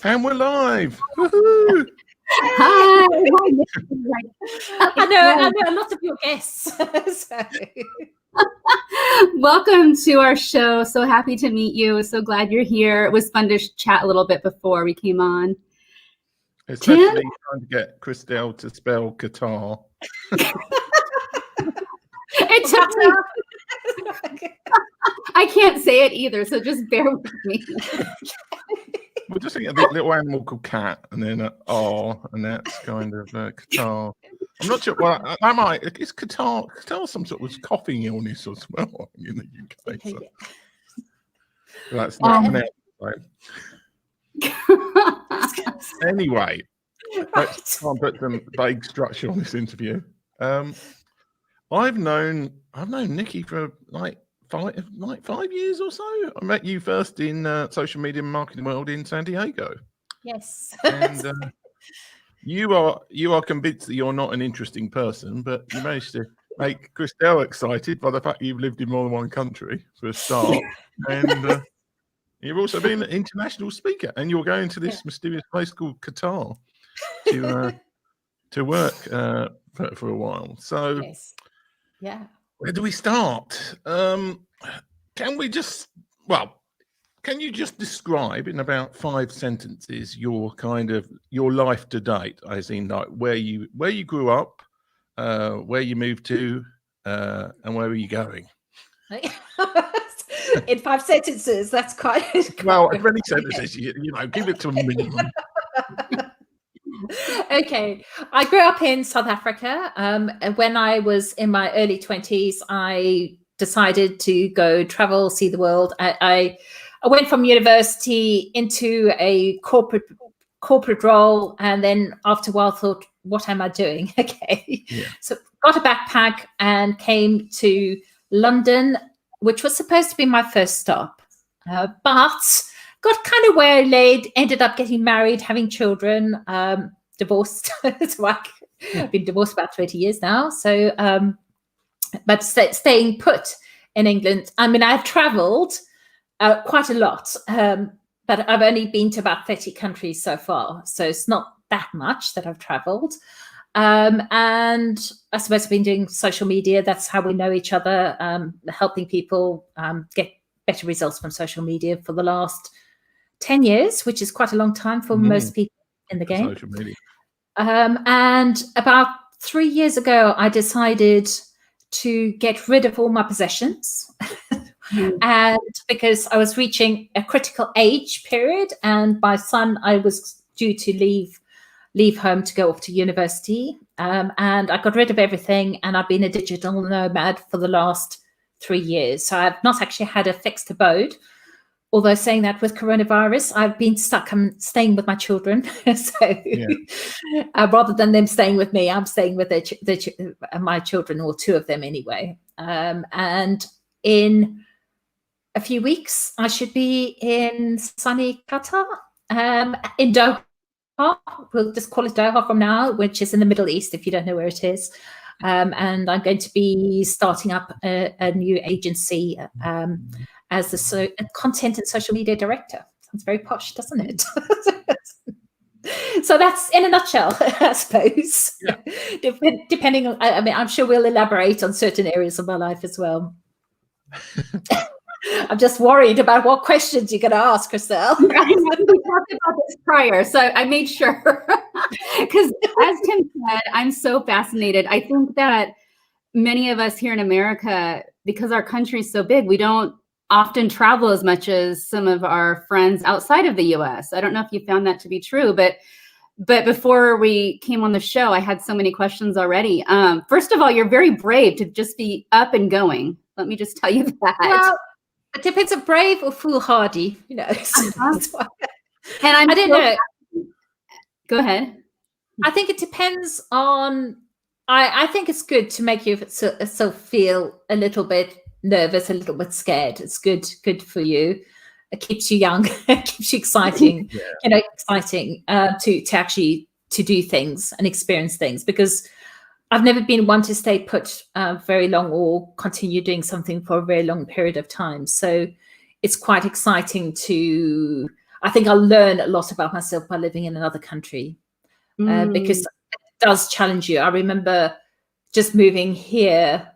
And we're live. Woohoo! Hi. I know a lot of your guests. So. Welcome to our show. So happy to meet you. So glad you're here. It was fun to chat a little bit before we came on. Especially trying to get Kriel to spell Qatar. It took me. I can't say it either, so just bear with me. We're just thinking of a little animal called cat, and then and that's kind of Qatar. I'm not sure. Well, I might. Is Qatar some sort of coughing illness as well in the UK? So. That's not Anyway, let's try and put some vague structure on this interview. I've known Nicky for like 5 years or so. I met you first in social media marketing world in San Diego. Yes. And you are convinced that you're not an interesting person, but you managed to make Kriel excited by the fact you've lived in more than one country for a start. And you've also been an international speaker, and you're going to this mysterious place called Qatar to work for a while. So where do we start? Can you just describe in about 5 sentences your life to date, as in like where you grew up, where you moved to, and where are you going? In 5 sentences, that's quite well, in many sentences, you know, give it to a minimum. Okay, I grew up in South Africa. When I was in my early 20s, I decided to go travel, see the world. I went from university into a corporate role, and then after a while thought, what am I doing? So got a backpack and came to London, which was supposed to be my first stop, but got kind of waylaid, ended up getting married, having children, divorced. So I've been divorced about 20 years now. So, but staying put in England. I mean, I've traveled quite a lot, but I've only been to about 30 countries so far. So it's not that much that I've traveled. And I suppose I've been doing social media. That's how we know each other, helping people get better results from social media for the last 10 years, which is quite a long time for most people in the game. Social media. And about 3 years ago, I decided to get rid of all my possessions. And because I was reaching a critical age period, and my son, I was due to leave home to go off to university. And I got rid of everything, and I've been a digital nomad for the last 3 years. So I've not actually had a fixed abode. Although saying that, with coronavirus, I've been stuck. I'm staying with my children. So rather than them staying with me, I'm staying with my children, or 2 of them anyway. And in a few weeks, I should be in sunny Qatar, in Doha. We'll just call it Doha from now, which is in the Middle East, if you don't know where it is. And I'm going to be starting up a new agency as a content and social media director. Sounds very posh, doesn't it? So that's in a nutshell, I suppose. Yeah. Depending on, I mean, I'm sure we'll elaborate on certain areas of my life as well. I'm just worried about what questions you're going to ask, Kriel. We talked about this prior, so I made sure. Because as Tim said, I'm so fascinated. I think that many of us here in America, because our country is so big, we don't often travel as much as some of our friends outside of the US. I don't know if you found that to be true, but before we came on the show, I had so many questions already. First of all, you're very brave to just be up and going. Let me just tell you that. Well, it depends on brave or foolhardy, you know. And I don't know. Go ahead. I think it depends on. I think it's good to make you so feel a little bit nervous, a little bit scared. It's good for you. It keeps you young. It keeps you exciting. Exciting to actually to do things and experience things, because I've never been one to stay put very long or continue doing something for a very long period of time. So it's quite exciting to, I think I'll learn a lot about myself by living in another country, because it does challenge you. I remember just moving here,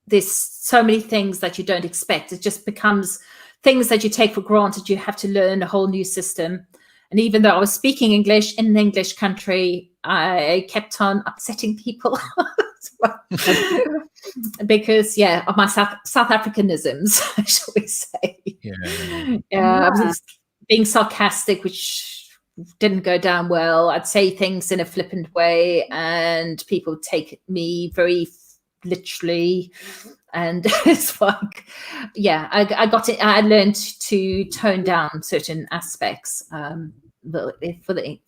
there's so many things that you don't expect. It just becomes things that you take for granted. You have to learn a whole new system. And even though I was speaking English in an English country, I kept on upsetting people because, of my South Africanisms, shall we say. I was just being sarcastic, which didn't go down well. I'd say things in a flippant way, and people would take me very literally. And it's like, I got it. I learned to tone down certain aspects for the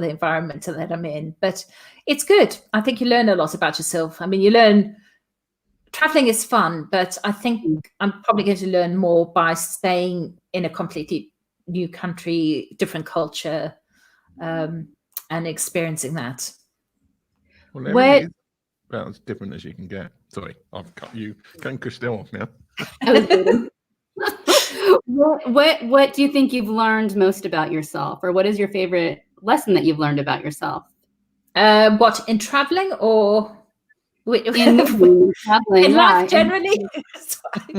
environment that I'm in. But it's good. I think you learn a lot about yourself. I mean, traveling is fun, but I think I'm probably going to learn more by staying in a completely new country, different culture, and experiencing that. Well, about as different as you can get. Sorry, I've cut you. Cutting Christelle off now. What do you think you've learned most about yourself, or what is your favorite lesson that you've learned about yourself? What, in traveling or in traveling? In life generally?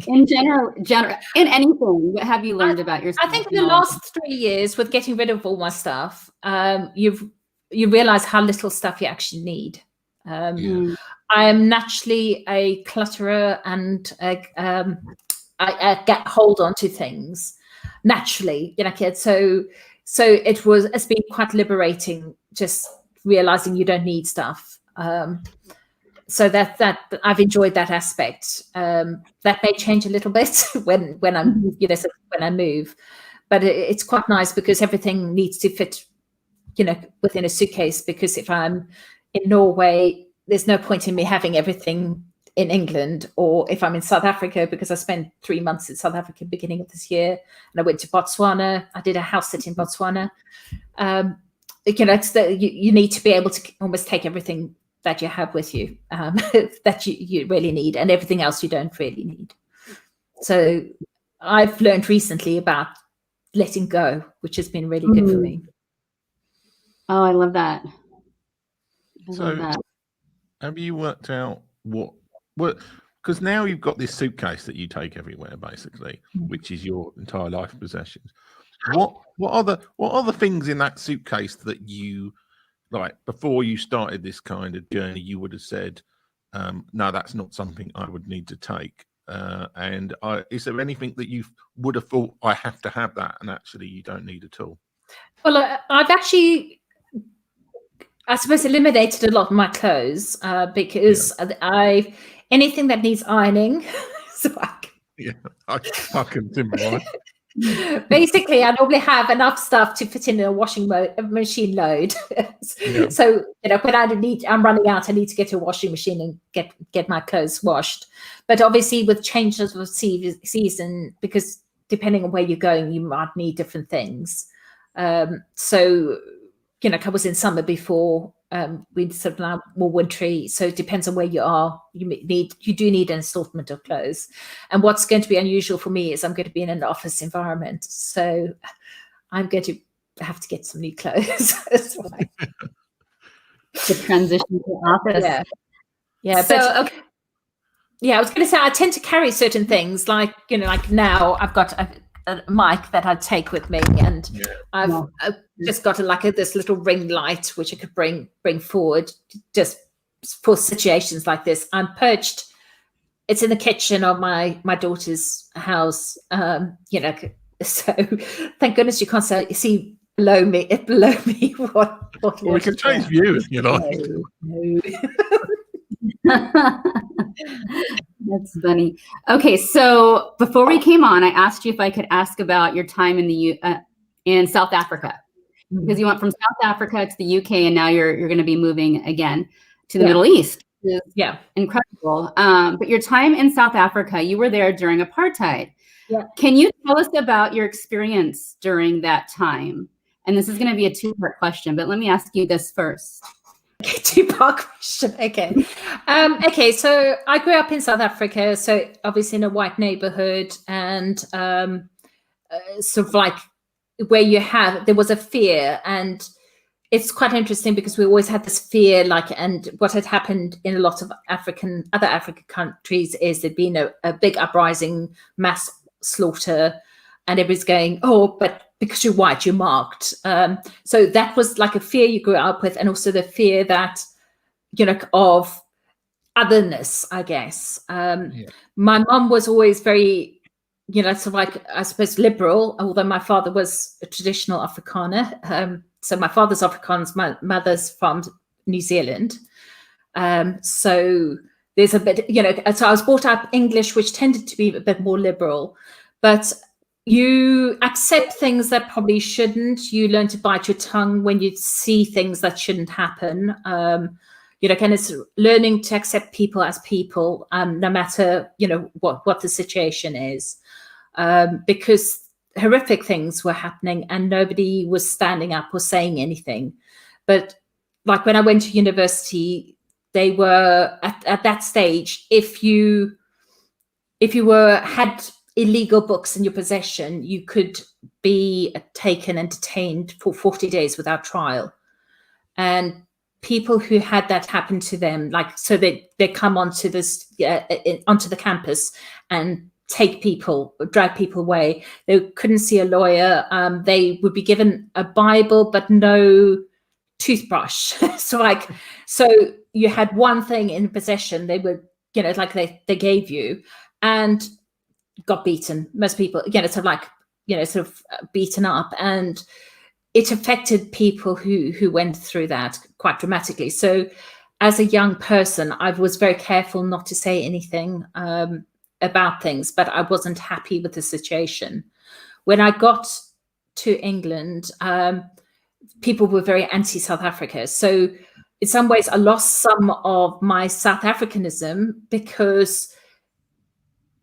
in general, in anything. What have you learned about yourself? I think in the last 3 years, with getting rid of all my stuff, you realize how little stuff you actually need. I am naturally a clutterer, and I get hold on to things naturally, so it's been quite liberating, just realizing you don't need stuff. So that I've enjoyed that aspect. That may change a little bit when I'm when I move, but it's quite nice because everything needs to fit within a suitcase. Because if I'm in Norway, there's no point in me having everything in England, or if I'm in South Africa, because I spent 3 months in South Africa beginning of this year, and I went to Botswana. I did a house sit in Botswana. You need to be able to almost take everything that you have with you, that you really need, and everything else you don't really need. So I've learned recently about letting go, which has been really good for me. Oh, I love that. Have you worked out what because now you've got this suitcase that you take everywhere, basically, which is your entire life possessions. What are the things in that suitcase that you, like, before you started this kind of journey, you would have said, no, that's not something I would need to take? And is there anything that you would have thought, I have to have that, and actually you don't need at all? Well, I've actually, I suppose, eliminated a lot of my clothes because anything that needs ironing. I can sympathize. Basically, I normally have enough stuff to fit in a washing machine load. So when I'm running out, I need to get to a washing machine and get my clothes washed. But obviously, with changes of season, because depending on where you're going, you might need different things. So I was in summer before. We sort of now more wintry, so it depends on where you are. You do need an assortment of clothes. And what's going to be unusual for me is I'm going to be in an office environment, so I'm going to have to get some new clothes. The transition to office. I was going to say I tend to carry certain things, like now I've got a mic that I take with me, and I've just got this little ring light which I could bring forward just for situations like this. I'm perched. It's in the kitchen of my daughter's house. So thank goodness you can't see below me. What we can change view if you like. No. That's funny. Okay, so before we came on, I asked you if I could ask about your time in South Africa, because you went from South Africa to the UK, and now you're going to be moving again to the Middle East. Yeah, incredible. But your time in South Africa, you were there during apartheid. Yeah. Can you tell us about your experience during that time? And this is going to be a two-part question, but let me ask you this first. Two-part question. Okay. So I grew up in South Africa, so obviously in a white neighborhood, and sort of like where there was a fear. And it's quite interesting because we always had this fear, like, and what had happened in a lot of other African countries is there'd been a big uprising, mass slaughter, and everybody's going, oh, but because you're white, you're marked. So that was like a fear you grew up with, and also the fear that, of otherness, I guess. My mum was always very, sort of like, I suppose, liberal, although my father was a traditional Afrikaner. So my father's Afrikaans, my mother's from New Zealand. So there's a bit, so I was brought up English, which tended to be a bit more liberal, but you accept things that probably shouldn't. You learn to bite your tongue when you see things that shouldn't happen. Kind of learning to accept people as people, no matter, what the situation is, because horrific things were happening and nobody was standing up or saying anything. But like when I went to university, they were at that stage, if you had illegal books in your possession, you could be taken and detained for 40 days without trial. And people who had that happen to them, like, so they come onto the campus and drag people away. They couldn't see a lawyer. They would be given a Bible, but no toothbrush. So you had one thing in possession. They would, like they gave you, and got beaten. Most people, sort of like, sort of beaten up, and it affected people who went through that quite dramatically. So as a young person, I was very careful not to say anything about things, but I wasn't happy with the situation. When I got to England, people were very anti-South Africa. So in some ways, I lost some of my South Africanism because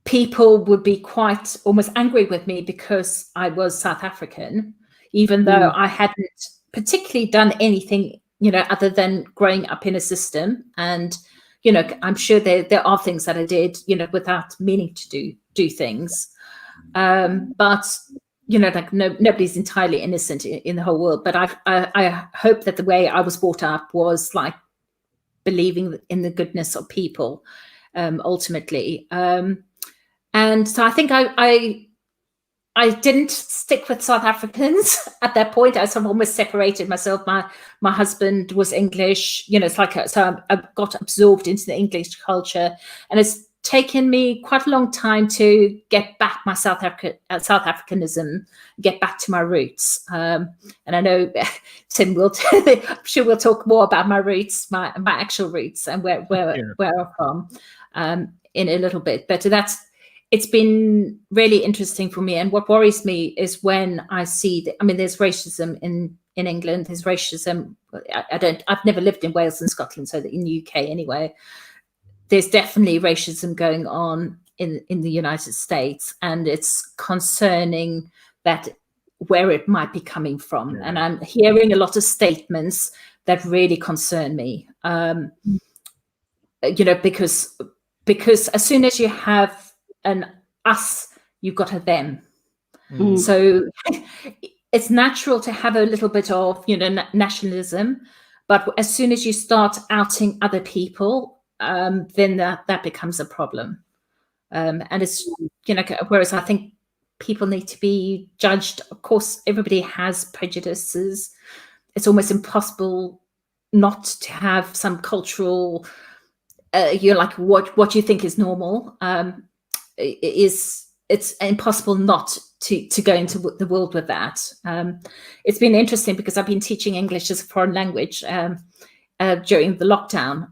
people would be quite almost angry with me because I was South African, even though I hadn't particularly done anything, other than growing up in a system. And, I'm sure there are things that I did, without meaning to do things. But, like nobody's entirely innocent in the whole world. But I hope that the way I was brought up was like believing in the goodness of people, ultimately. And so I think I didn't stick with South Africans at that point. I sort of almost separated myself. My husband was English, it's like, so I got absorbed into the English culture, and it's taken me quite a long time to get back my South Africanism, get back to my roots. And I know Tim I'm sure we'll talk more about my roots, my actual roots, and where I'm from in a little bit. But it's been really interesting for me. And what worries me is when I see there's racism in England, there's racism. I've never lived in Wales and Scotland, so in the UK anyway, there's definitely racism going on in the United States. And it's concerning that where it might be coming from. Yeah. And I'm hearing a lot of statements that really concern me, because as soon as you have an us, you've got a them. So it's natural to have a little bit of nationalism, but as soon as you start outing other people, then that becomes a problem. And it's whereas I think people need to be judged. Of course, everybody has prejudices. It's almost impossible not to have some cultural like what you think is normal. It's impossible not to go into the world with that. It's been interesting because I've been teaching English as a foreign language during the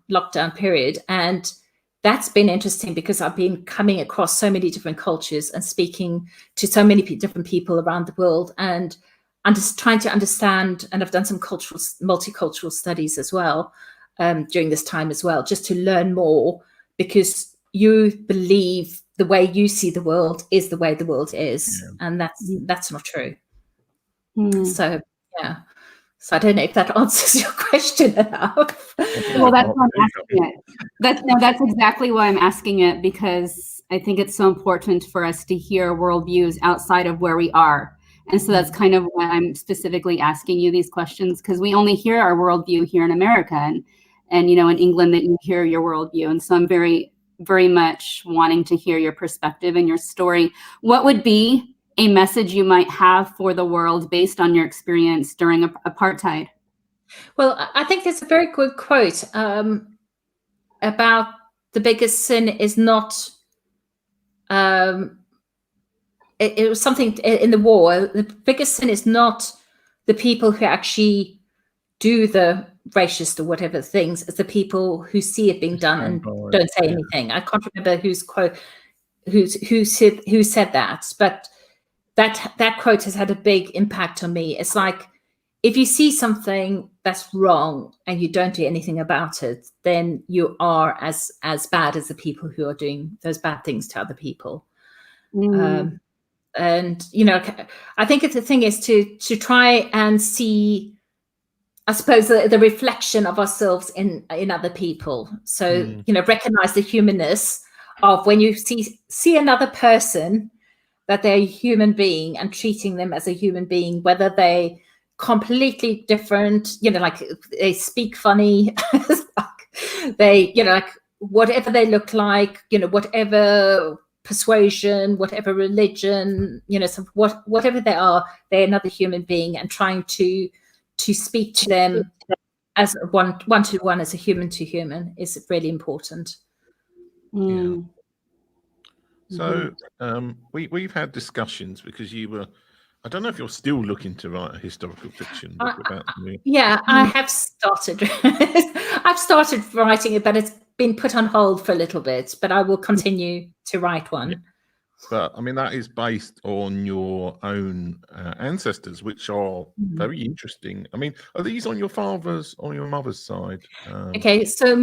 lockdown period, and that's been interesting because I've been coming across so many different cultures and speaking to so many different people around the world, and I'm just trying to understand. And I've done some multicultural studies as well during this time as well, just to learn more, because you believe the way you see the world is the way the world is, and that's not true. So So I don't know if that answers your question enough. Well, that's why I'm asking it. That's exactly why I'm asking it, because I think it's so important for us to hear worldviews outside of where we are. And so that's kind of why I'm specifically asking you these questions, because we only hear our worldview here in America, and you know, in England, that you hear your worldview. And so I'm very, very much wanting to hear your perspective and your story. What would be a message you might have for the world based on your experience during apartheid? Well, I think there's a very good quote about the biggest sin is not, it was something in the war, the biggest sin is not the people who actually do the racist or whatever things, it's the people who see it being done and don't say anything. I can't remember who said that, but that quote has had a big impact on me. It's like, if you see something that's wrong and you don't do anything about it, then you are as bad as the people who are doing those bad things to other people. And you know, I think the thing is to try and see, I suppose, the reflection of ourselves in other people. So you know, recognize the humanness of when you see another person, that they're a human being, and treating them as a human being, whether they completely different, you know, like they speak funny, they, you know, like whatever they look like, you know, whatever persuasion, whatever religion, you know, so whatever they are, they're another human being, and trying to speak to them as one to one, as a human to human, is really important. Yeah. So we've had discussions, because you were, I don't know if you're still looking to write a historical fiction book about me. Yeah, I have started. I've started writing it, but it's been put on hold for a little bit, but I will continue to write one. Yeah. But I mean, that is based on your own ancestors, which are very interesting. I mean, are these on your father's or your mother's side? Okay, so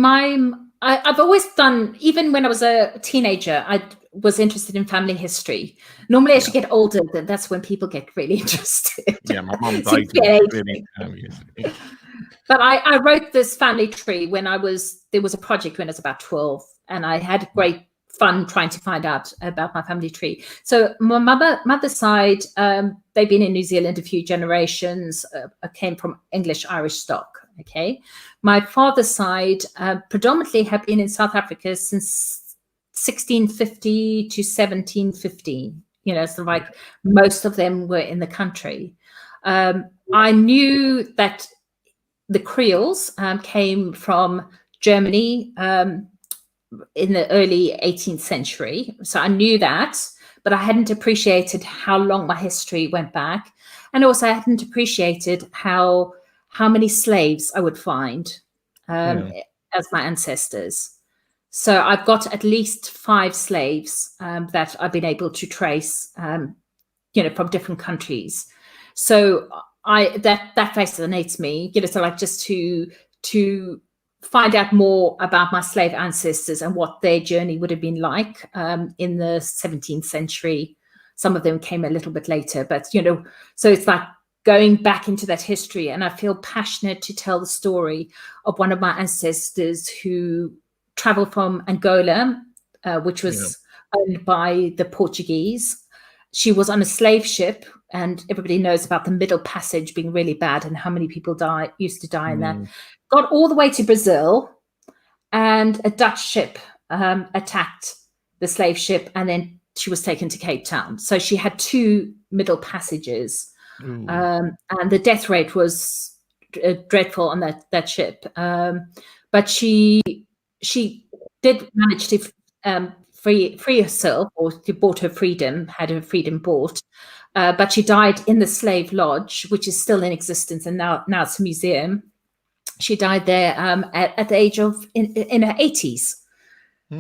I've always done, even when I was a teenager, I was interested in family history. Normally, as you get older, that's when people get really interested. Yeah, my mum's really family history. But I wrote this family tree when there was a project when I was about 12, and I had great fun trying to find out about my family tree. So my mother's side, they've been in New Zealand a few generations. I came from English-Irish stock. Okay, my father's side predominantly have been in South Africa since 1650 to 1715. You know, so like most of them were in the country. I knew that the Kriels came from Germany in the early 18th century. So I knew that, but I hadn't appreciated how long my history went back. And also I hadn't appreciated how many slaves I would find as my ancestors. So I've got at least 5 slaves that I've been able to trace, you know, from different countries. So that fascinates me, you know, so like just to find out more about my slave ancestors and what their journey would have been like in the 17th century. Some of them came a little bit later, but, you know, so it's like going back into that history. And I feel passionate to tell the story of one of my ancestors who traveled from Angola, which was owned by the Portuguese. She was on a slave ship, and everybody knows about the Middle Passage being really bad and how many people used to die in that. Got all the way to Brazil, and a Dutch ship attacked the slave ship, and then she was taken to Cape Town. So she had 2 Middle Passages, and the death rate was dreadful on that ship. But she did manage to free herself, or she bought her freedom, had her freedom bought. But she died in the slave lodge, which is still in existence, and now it's a museum. She died there at the age of in her 80s.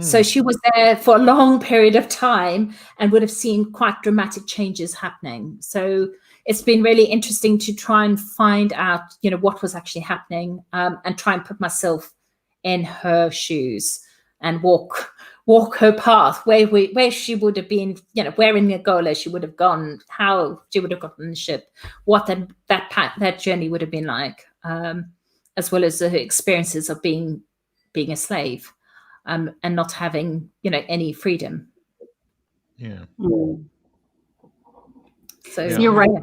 So she was there for a long period of time and would have seen quite dramatic changes happening. So it's been really interesting to try and find out, you know, what was actually happening, and try and put myself in her shoes and walk walk her path, where she would have been, where in Angola she would have gone, how she would have gotten the ship, what that journey would have been like, as well as the experiences of being a slave, and not having, any freedom. Yeah. So you're writing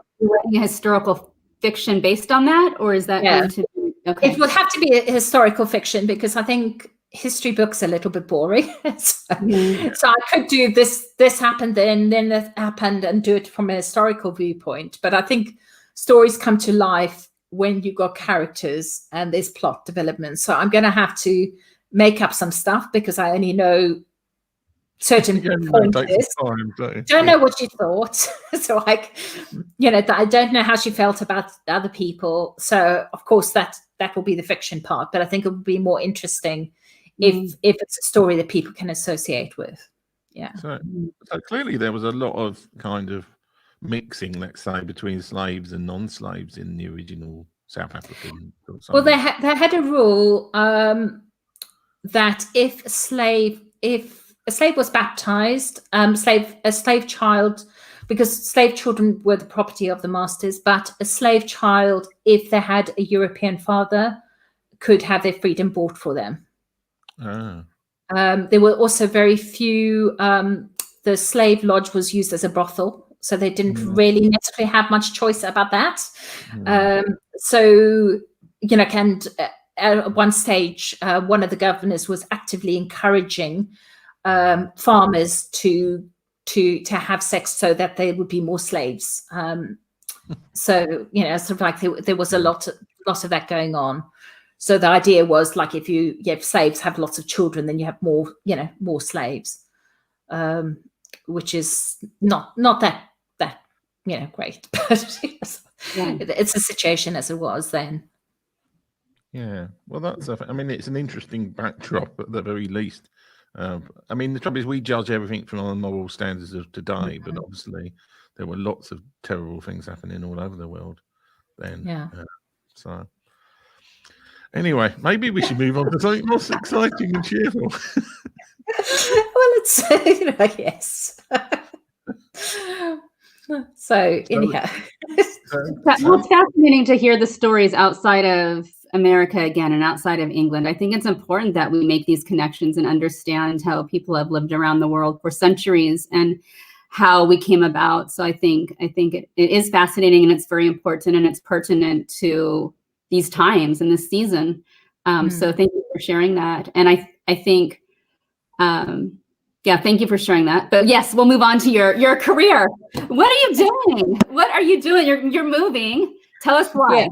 a historical fiction based on that, or is that going to be okay? It would have to be a historical fiction, because I think history books are a little bit boring. So I could do this happened then that happened, and do it from a historical viewpoint. But I think stories come to life when you got characters and there's plot development. So I'm going to have to make up some stuff, because I only know certain pointers. Don't know what she thought. So I don't know how she felt about other people. So of course that will be the fiction part. But I think it would be more interesting if it's a story that people can associate with. Yeah. So clearly there was a lot of kind of mixing, let's say, between slaves and non-slaves in the original South African. Well, they had a rule that if a slave was baptized, a slave child, because slave children were the property of the masters, but a slave child, if they had a European father, could have their freedom bought for them. There were also very few. The slave lodge was used as a brothel, so they didn't really necessarily have much choice about that. So, and at one stage, one of the governors was actively encouraging farmers to have sex so that there would be more slaves. So, sort of like there was a lot of that going on. So the idea was, like, if you have slaves have lots of children, then you have more, more slaves, which is not that great. But it's a situation as it was then. Yeah, well, it's an interesting backdrop at the very least. The trouble is, we judge everything from our moral standards of today, but obviously there were lots of terrible things happening all over the world then. Yeah. So anyway, maybe we should move on to something more exciting and cheerful. Well, it's yes. So anyhow, it's fascinating to hear the stories outside of America again and outside of England. I think it's important that we make these connections and understand how people have lived around the world for centuries and how we came about. So I think it is fascinating, and it's very important, and it's pertinent to these times and this season. So thank you for sharing that. And I think, thank you for sharing that. But yes, we'll move on to your career. What are you doing? What are you doing? You're moving. Tell us why. Yeah.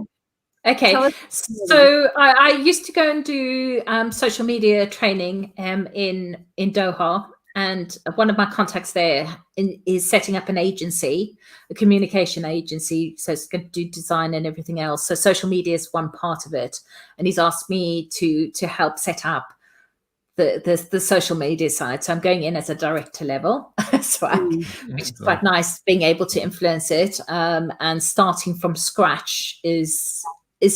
Okay, so I used to go and do social media training in Doha, and one of my contacts there is setting up an agency, a communication agency, so it's going to do design and everything else. So social media is one part of it, and he's asked me to help set up the social media side. So I'm going in as a director level, which is quite nice, being able to influence it, and starting from scratch is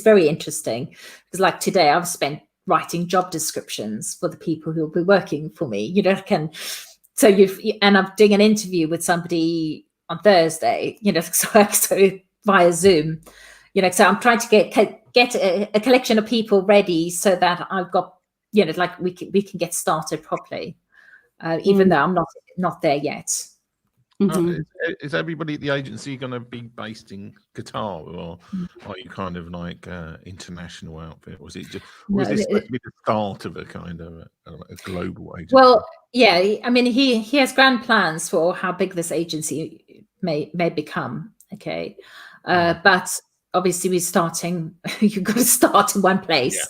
very interesting, because like today I've spent writing job descriptions for the people who will be working for me, and I'm doing an interview with somebody on Thursday, so via Zoom, so I'm trying to get a collection of people ready so that I've got, we can get started properly, even though I'm not there yet. Is everybody at the agency going to be based in Qatar, or are you kind of like international outfit? Was it just was this supposed to be the start of a kind of a global agency? Well, yeah, he has grand plans for how big this agency may become. Okay, but obviously we're starting. You've got to start in one place.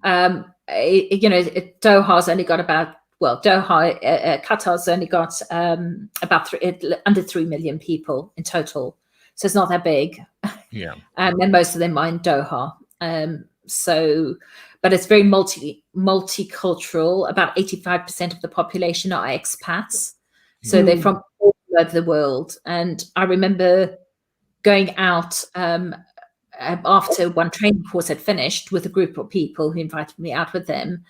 Yeah. Doha's only got about. Well, Qatar's only got about under 3 million people in total, so it's not that big. Yeah, and most of them are in Doha. But it's very multicultural. About 85% of the population are expats, so they're from all over the world. And I remember going out after one training course had finished with a group of people who invited me out with them.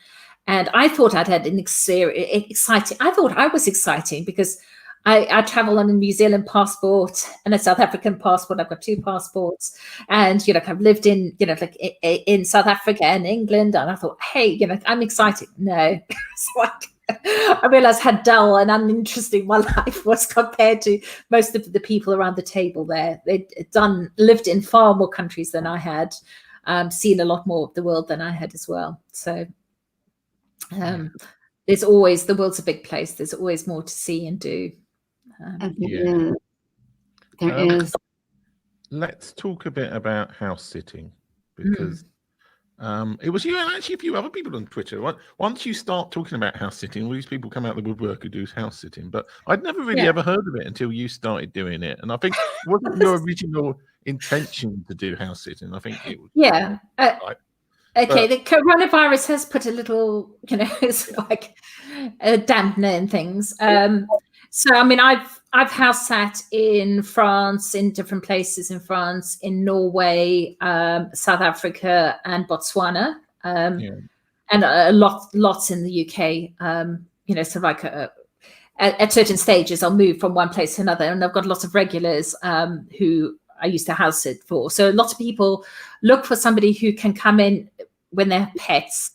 And I thought I'd had an exciting, I thought I was exciting because I travel on a New Zealand passport and a South African passport. I've got 2 passports, and I've lived in like in South Africa and England, and I thought, hey, I'm excited. No, it's like I realized how dull and uninteresting my life was compared to most of the people around the table there. They'd lived in far more countries than I had, seen a lot more of the world than I had as well. So there's always, the world's a big place. There's always more to see and do. There is. Let's talk a bit about house sitting, because it was you and actually a few other people on Twitter. Once you start talking about house sitting, all these people come out of the woodwork who do house sitting, but I'd never really ever heard of it until you started doing it. And I think it wasn't your original intention to do house sitting. I think it was the coronavirus has put a little, it's like a dampener in things. So, I mean, I've house sat in France, in different places in France, in Norway, South Africa, and Botswana, and lots in the UK. So like at certain stages, I'll move from one place to another, and I've got lots of regulars who I used to house sit for. So lots of people look for somebody who can come in when their pets,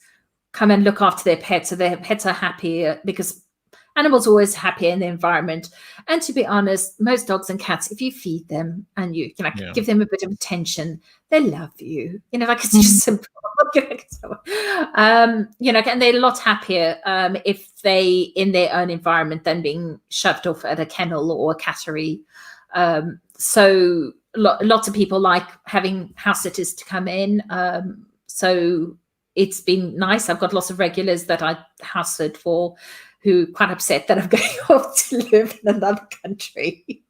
come and look after their pets, so their pets are happy, because animals are always happy in the environment. And to be honest, most dogs and cats, if you feed them and you give them a bit of attention, they love you. Like it's just simple. And they're a lot happier if they in their own environment than being shoved off at a kennel or a cattery. So lots of people like having house sitters to come in. So it's been nice. I've got lots of regulars that I house sit for, who are quite upset that I'm going off to live in another country.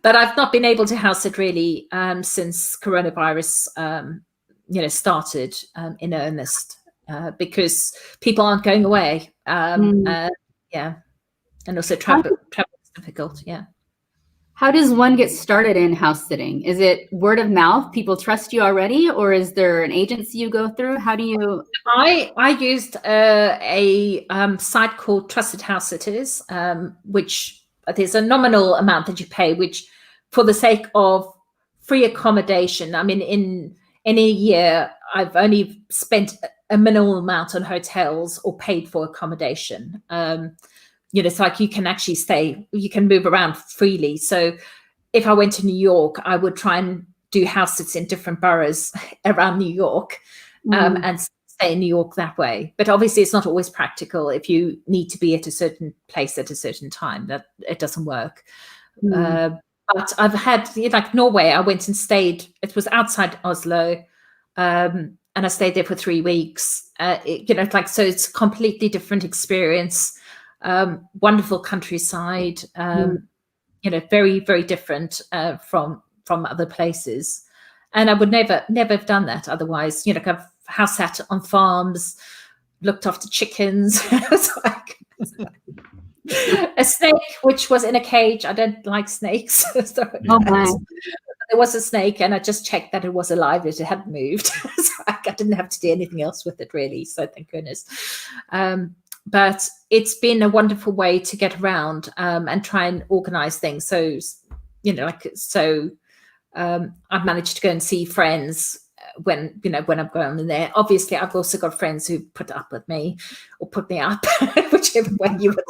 But I've not been able to house it really since coronavirus, started in earnest, because people aren't going away. And also travel is difficult. How does one get started in house sitting? Is it word of mouth? People trust you already, or is there an agency you go through? How do you? I used a site called Trusted House Sitters, which there's a nominal amount that you pay, which for the sake of free accommodation. I mean, in a year, I've only spent a minimal amount on hotels or paid for accommodation. It's like you can actually stay, you can move around freely. So if I went to New York, I would try and do house sits in different boroughs around New York, and stay in New York that way. But obviously it's not always practical if you need to be at a certain place at a certain time. That it doesn't work. But I've had, like Norway, I went and stayed, it was outside Oslo, and I stayed there for 3 weeks. So it's a completely different experience. Wonderful countryside, very, very different from other places. And I would never have done that otherwise. I've house sat on farms, looked after chickens. It's like a snake which was in a cage. I don't like snakes. So there was a snake, and I just checked that it was alive, that it hadn't moved. So I didn't have to do anything else with it really. So thank goodness. But it's been a wonderful way to get around and try and organize things. So, I've managed to go and see friends when I'm going in there. Obviously, I've also got friends who put up with me or put me up, whichever way you would.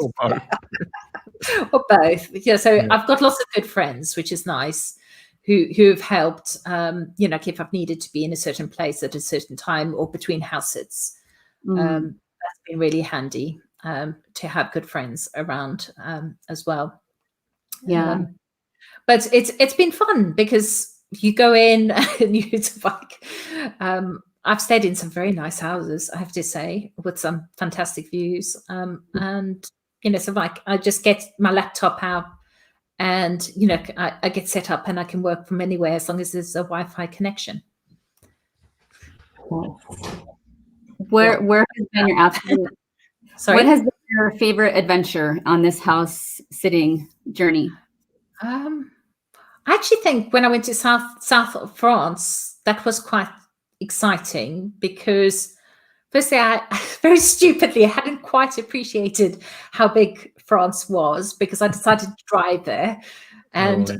Or both. I've got lots of good friends, which is nice, who've helped, if I've needed to be in a certain place at a certain time or between house sits. That's been really handy to have good friends around as well. But it's been fun because you go in and I've stayed in some very nice houses, I have to say, with some fantastic views. And I just get my laptop out and I get set up and I can work from anywhere as long as there's a Wi-Fi connection. Where has been your absolute? Sorry. What has been your favorite adventure on this house sitting journey? I actually think when I went to south of France, that was quite exciting because firstly, I very stupidly hadn't quite appreciated how big France was because I decided to drive there. And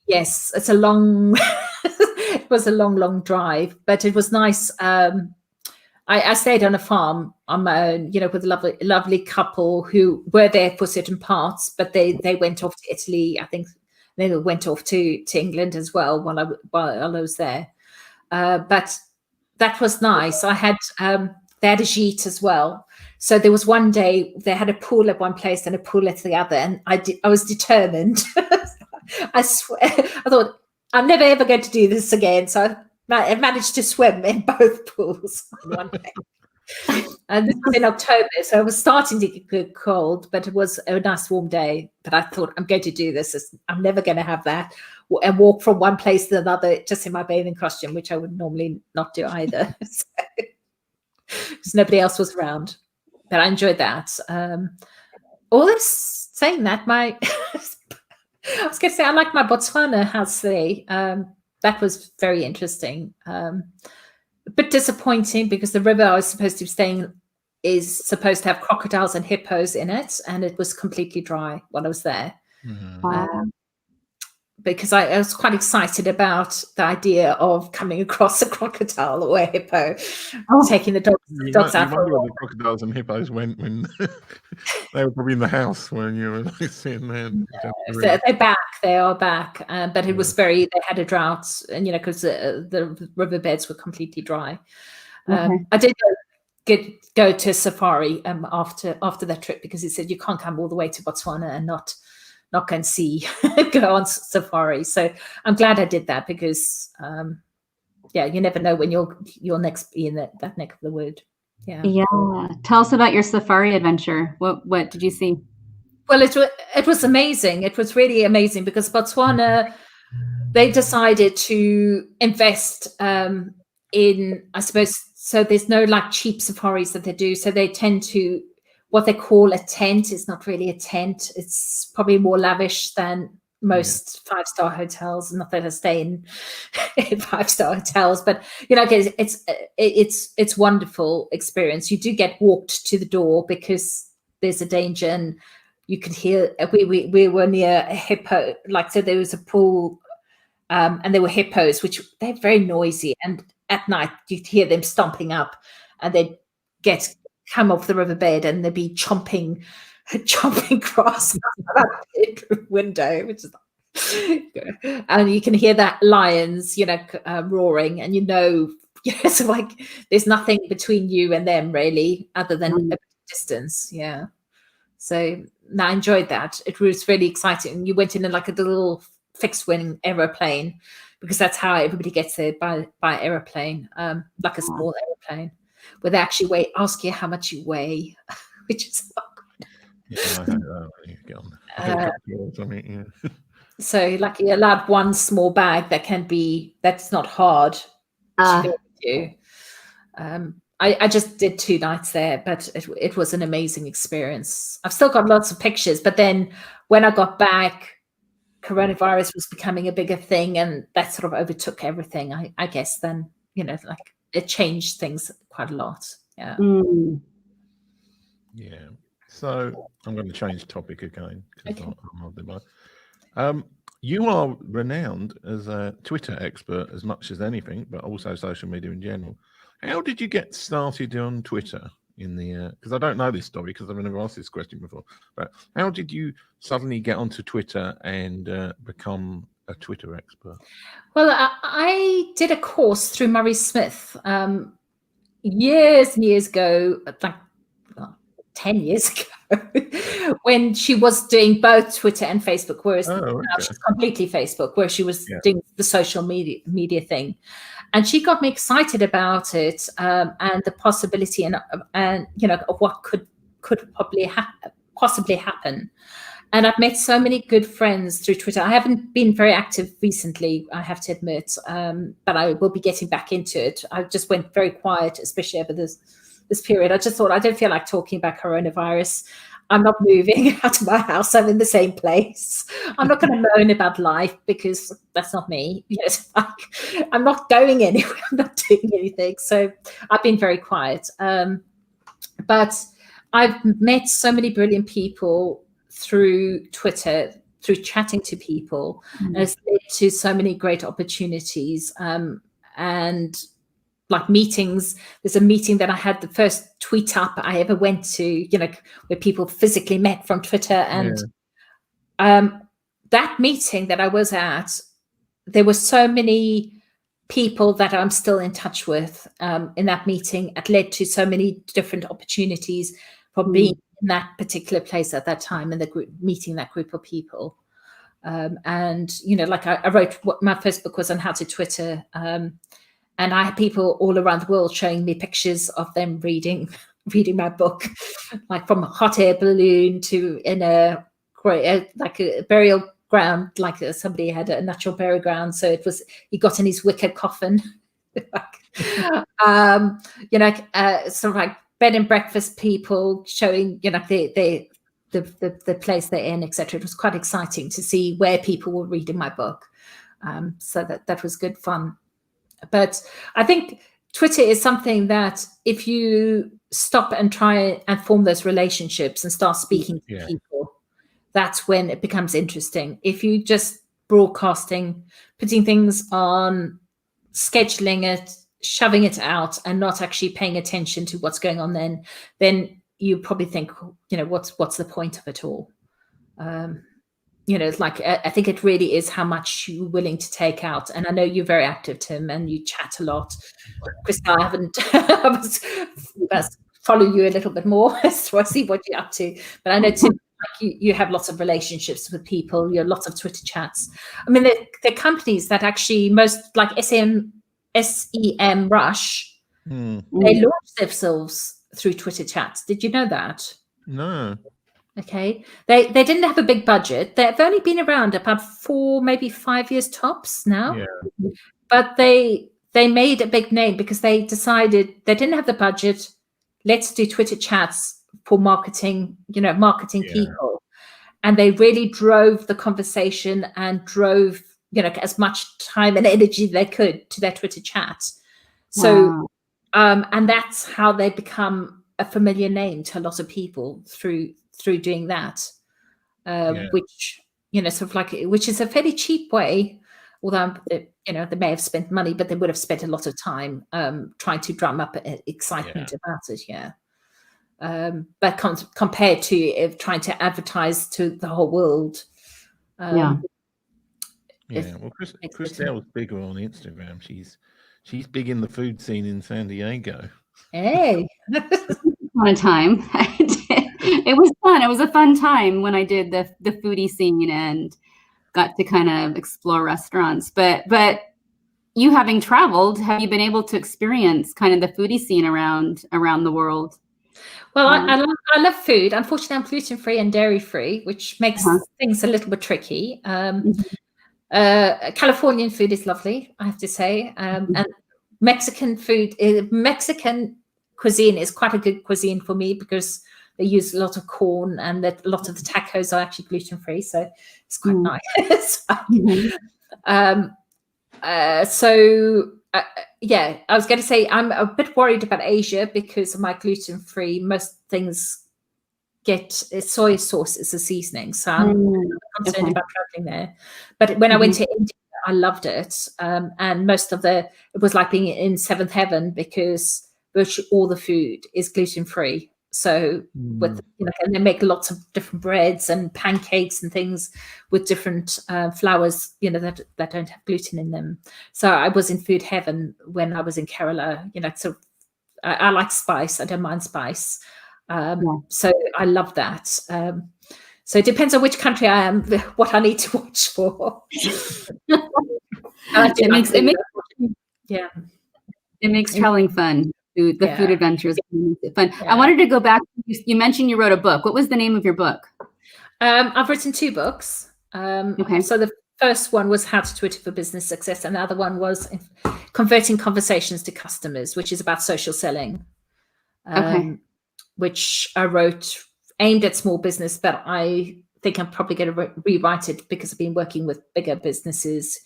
yes, it's a long, it was a long drive, but it was nice. I stayed on a farm on my own, with a lovely couple who were there for certain parts, but they went off to Italy. I think they went off to England as well while I was there. But that was nice. I had they had a gîte as well. So there was one day they had a pool at one place and a pool at the other, and I was determined. I swear, I thought I'm never ever going to do this again. So I managed to swim in both pools in one day. And this was in October, so it was starting to get cold, but it was a nice warm day. But I thought I'm going to do this. I'm never going to have that and walk from one place to another just in my bathing costume, which I would normally not do either. Because nobody else was around. But I enjoyed that. All this saying that, I was going to say I like my Botswana house stay. That was very interesting. A bit disappointing because the river I was supposed to be staying is supposed to have crocodiles and hippos in it, and it was completely dry while I was there. Because I was quite excited about the idea of coming across a crocodile or a hippo, taking the dogs out. You wonder where the crocodiles and hippos went when they were probably in the house when you were sitting there. They're back. They are back. But it was they had a drought, and because the riverbeds were completely dry. I did go to a safari after that trip because it said you can't come all the way to Botswana and not go and see, go on safari. So I'm glad I did that because, you never know when you'll next be in that neck of the wood. Yeah. Tell us about your safari adventure. What did you see? Well, it was amazing. It was really amazing because Botswana, they decided to invest in, I suppose, so there's no like cheap safaris that they do. So they tend to, what they call a tent is not really a tent. It's probably more lavish than most 5-star hotels. Not that I stay in 5-star hotels, but it's wonderful experience. You do get walked to the door because there's a danger, and you could hear. We were near a hippo, so there was a pool, and there were hippos, which they're very noisy, and at night you'd hear them stomping up, and they'd come off the riverbed and they'd be chomping grass out the window, which is, and you can hear that lions, roaring, and so there's nothing between you and them really, other than a distance. Yeah. So I enjoyed that. It was really exciting. You went in a little fixed wing aeroplane because that's how everybody gets there by aeroplane, like a small aeroplane, where they actually ask you how much you weigh, which is not good. Yeah, I hate that when you get on or something. Yeah. So you're allowed one small bag that's not hard to go with you. I just did 2 nights there, but it was an amazing experience. I've still got lots of pictures, but then when I got back, coronavirus was becoming a bigger thing, and that sort of overtook everything. I guess then, it changed things quite a lot. Yeah. Yeah. So I'm going to change topic again. Okay. You are renowned as a Twitter expert as much as anything, but also social media in general. How did you get started on Twitter? Because I don't know this story because I've never asked this question before. But how did you suddenly get onto Twitter and become a Twitter expert? Well, I did a course through Murray Smith years and years ago, 10 years ago, when she was doing both Twitter and Facebook, whereas now she's completely Facebook, where she was doing the social media thing. And she got me excited about it, and the possibility and of what could possibly happen. And I've met so many good friends through Twitter. I haven't been very active recently, I have to admit, but I will be getting back into it. I just went very quiet, especially over this period. I just thought I don't feel like talking about coronavirus. I'm not moving out of my house. I'm in the same place. I'm not going to moan about life because that's not me. Yes, I'm not going anywhere. I'm not doing anything. So I've been very quiet. But I've met so many brilliant people through Twitter, through chatting to people, and it's led to so many great opportunities. And like meetings, there's a meeting that I had, the first tweet up I ever went to, you know, where people physically met from Twitter. And that meeting that I was at, there were so many people that I'm still in touch with in that meeting. It led to so many different opportunities from being in that particular place at that time, and the group, meeting that group of people. And, you know, like I wrote, my first book was on how to Twitter. And I had people all around the world showing me pictures of them reading my book, like from a hot air balloon to in a burial ground, like somebody had a natural burial ground. So it was, he got in his wicker coffin, sort of like bed and breakfast people showing, you know, the place they're in, etc. It was quite exciting to see where people were reading my book. So that was good fun. But I think Twitter is something that if you stop and try and form those relationships and start speaking to people, that's when it becomes interesting. If you just broadcasting, putting things on, scheduling it, shoving it out, and not actually paying attention to what's going on, then you probably think, you know, what's the point of it all? You know, it's like, I think it really is how much you're willing to take out. And I know you're very active, Tim, and you chat a lot. Chris, I haven't follow you a little bit more, so I see what you're up to. But I know, Tim, like you have lots of relationships with people. You have lots of Twitter chats. I mean, they're companies that actually, most like SEM Rush, they launched themselves through Twitter chats. Did you know that? No. Okay, they didn't have a big budget. They've only been around about 4, maybe 5 years tops now. Yeah. But they made a big name because they decided they didn't have the budget. Let's do Twitter chats for marketing, you know, marketing people. And they really drove the conversation and drove, you know, as much time and energy they could to their Twitter chat. So, and that's how they become a familiar name to a lot of people through doing that, which, you know, sort of like, which is a fairly cheap way, although, you know, they may have spent money, but they would have spent a lot of time trying to drum up excitement about it. But compared to trying to advertise to the whole world. Well, Christelle's bigger on Instagram. She's big in the food scene in San Diego. Hey. On a time. It was fun. It was a fun time when I did the foodie scene and got to kind of explore restaurants. But you, having traveled, have you been able to experience kind of the foodie scene around the world? Well, I love food. Unfortunately, I'm gluten-free and dairy-free, which makes things a little bit tricky. Californian food is lovely, I have to say. And Mexican food, Mexican cuisine is quite a good cuisine for me because they use a lot of corn, and that a lot of the tacos are actually gluten-free, so it's quite nice. I was going to say I'm a bit worried about Asia because of my gluten-free. Most things get soy sauce as a seasoning, so I'm concerned about traveling there. But when I went to India, I loved it, and most of it was like being in seventh heaven because virtually all the food is gluten-free. So with, you know, and they make lots of different breads and pancakes and things with different flours, you know, that don't have gluten in them. So I was in food heaven when I was in Kerala. You know, so I like spice. I don't mind spice. So I love that. So it depends on which country I am, what I need to watch for. It makes traveling fun. The food adventures fun. I wanted to go back. You mentioned you wrote a book. What was the name of your book? I've written 2 books. So the first one was How to Twitter for Business Success, and the other one was Converting Conversations to Customers, which is about social selling, which I wrote aimed at small business, but I think I'm probably going to rewrite it because I've been working with bigger businesses,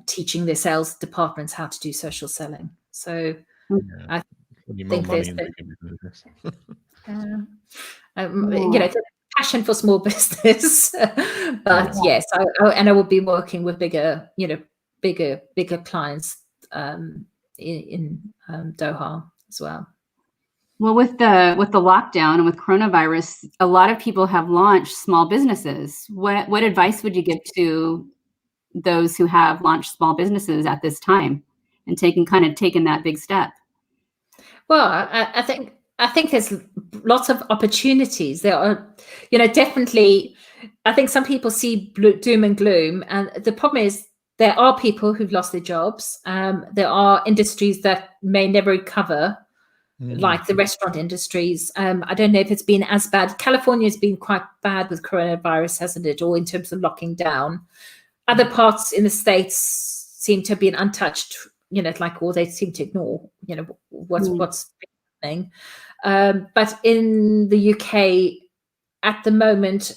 teaching their sales departments how to do social selling. So I think there's the passion for small business, but yes, I will be working with bigger clients in Doha as well. Well, with the lockdown and with coronavirus, a lot of people have launched small businesses. What advice would you give to those who have launched small businesses at this time and taken that big step? Well, I think there's lots of opportunities. There are, definitely. I think some people see doom and gloom, and the problem is there are people who've lost their jobs. There are industries that may never recover, like the restaurant industries. I don't know if it's been as bad. California's been quite bad with coronavirus, hasn't it? Or in terms of locking down. Other parts in the States seem to have been untouched, or they seem to ignore, what's happening. But in the UK, at the moment,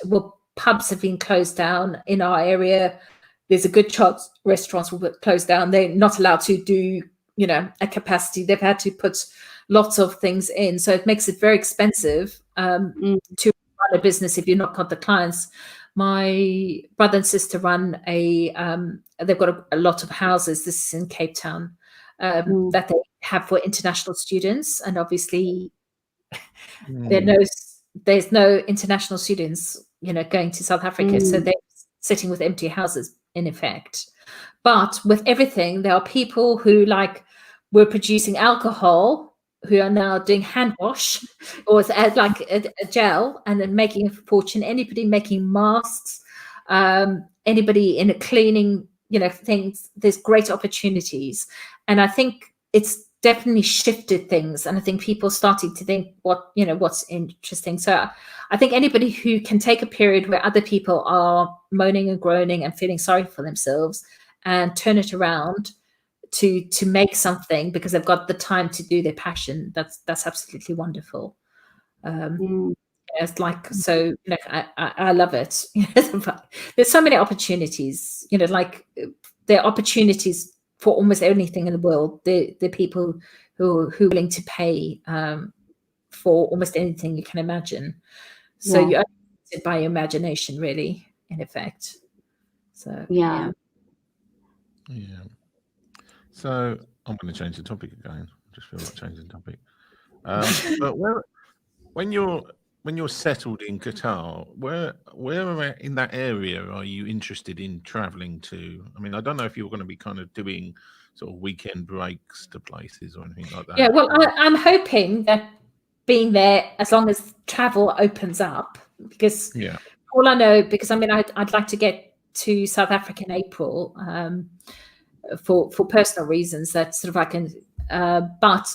pubs have been closed down in our area. There's a good chance restaurants will be closed down. They're not allowed to do, a capacity. They've had to put lots of things in. So it makes it very expensive to run a business if you've not got the clients. My brother and sister run they've got a lot of houses. This is in Cape Town, that they have for international students. And obviously there's no international students, going to South Africa. So they're sitting with empty houses in effect. But with everything, there are people who were producing alcohol who are now doing hand wash or like a gel and then making a fortune. Anybody making masks, anybody in a cleaning, things, there's great opportunities. And I think it's definitely shifted things. And I think people starting to think what's interesting. So I think anybody who can take a period where other people are moaning and groaning and feeling sorry for themselves and turn it around to make something because they've got the time to do their passion, that's absolutely wonderful. It's so I love it. There's so many opportunities, there are opportunities for almost anything in the world. There are people who are willing to pay for almost anything you can imagine. So you're limited by your imagination, really, in effect. So yeah. So I'm going to change the topic again. I just feel like changing the topic. But when you're settled in Qatar, where in that area are you interested in traveling to? I mean, I don't know if you're going to be kind of doing sort of weekend breaks to places or anything like that. Yeah, well, I'm hoping that being there, as long as travel opens up, because all I know, because I mean, I'd like to get to South Africa in April for personal reasons. That sort of I can, but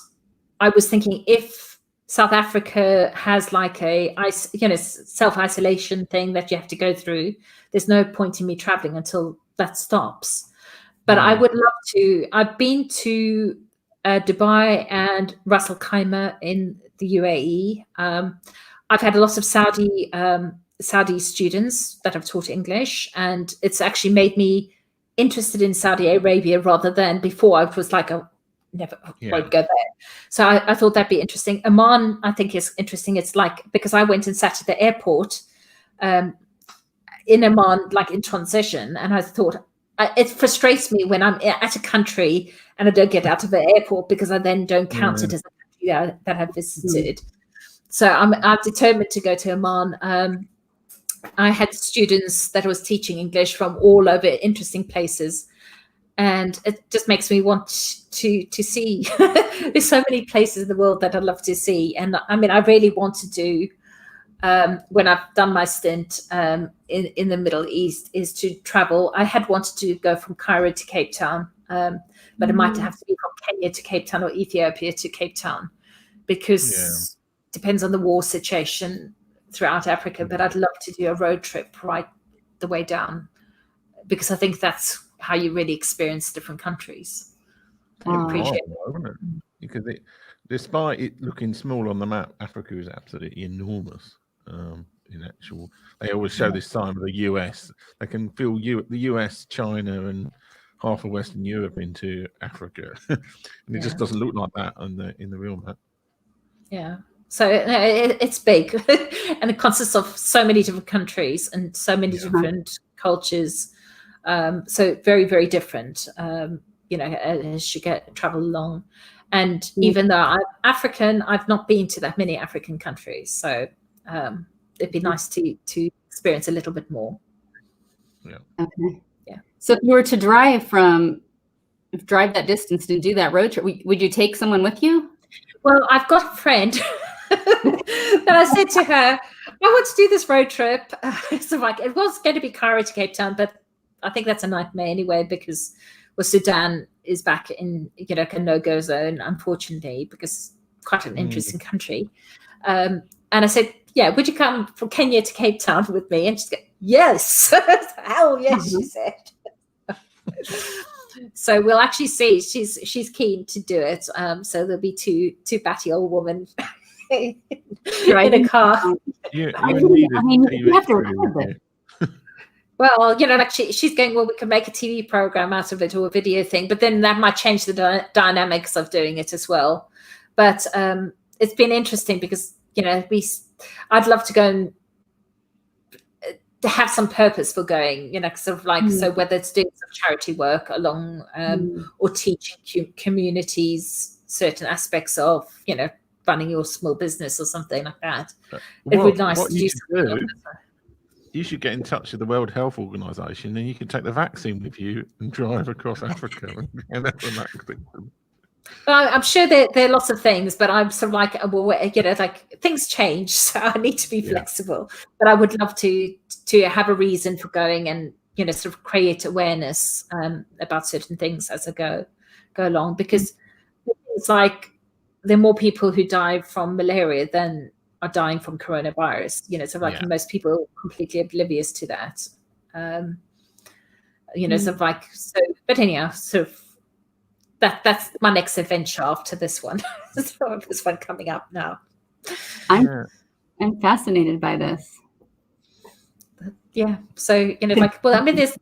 I was thinking if South Africa has like a self-isolation thing that you have to go through, there's no point in me traveling until that stops. But I would love to. I've been to Dubai and Ras Al Khaimah in the UAE. I've had a lot of Saudi students that have taught English, and it's actually made me interested in Saudi Arabia rather than before. I was like, never won't go there. So I thought that'd be interesting. Oman, I think, is interesting. It's like, because I went and sat at the airport in Oman, like in transition, and I thought, it frustrates me when I'm at a country and I don't get out of the airport because I then don't count it as a country that I've visited. So I'm determined to go to Oman. I had students that I was teaching English from all over interesting places. And it just makes me want to see. There's so many places in the world that I'd love to see. And I mean, I really want to do, when I've done my stint in the Middle East, is to travel. I had wanted to go from Cairo to Cape Town, but it might have to be from Kenya to Cape Town or Ethiopia to Cape Town, because it depends on the war situation throughout Africa. But I'd love to do a road trip right the way down, because I think that's how you really experience different countries. I appreciate it. Because despite it looking small on the map, Africa is absolutely enormous. in actual. They always show this sign of the US. They can fill the US, China, and half of Western Europe into Africa, and it just doesn't look like that in the real map. Yeah. So it's big, and it consists of so many different countries and so many different cultures. So very, very different. As you travel along, and even though I'm African, I've not been to that many African countries. So it'd be nice to experience a little bit more. Yeah. Okay. Yeah. So if you were to drive that distance to do that road trip, would you take someone with you? Well, I've got a friend that I said to her, I want to do this road trip. So like, it was going to be Cairo to Cape Town, but I think that's a nightmare anyway, because Sudan is back in, a no-go zone, unfortunately, because quite an interesting country. And I said, yeah, would you come from Kenya to Cape Town with me? And she's like, yes. Hell yes, she said. So we'll actually see. She's keen to do it. So there'll be two batty old women in a car. You have to record this. Well, like she's going, well, we can make a TV program out of it or a video thing, but then that might change the dynamics of doing it as well. But it's been interesting because, I'd love to go and to have some purpose for going, sort of like, so whether it's doing some charity work along or teaching communities certain aspects of, running your small business or something like that. It would be nice to do something. You should get in touch with the World Health Organization, and you can take the vaccine with you and drive across Africa and have the vaccine. Well, I'm sure there are lots of things, but I'm sort of like, well, like things change, so I need to be flexible. But I would love to have a reason for going and sort of create awareness about certain things as I go along, because it's like there are more people who die from malaria than are dying from coronavirus. Sort of like most people are completely oblivious to that. Sort of like so. But anyhow, sort of. That's my next adventure after this one. So this one coming up now. I'm fascinated by this. Yeah. So like, well, I mean, there's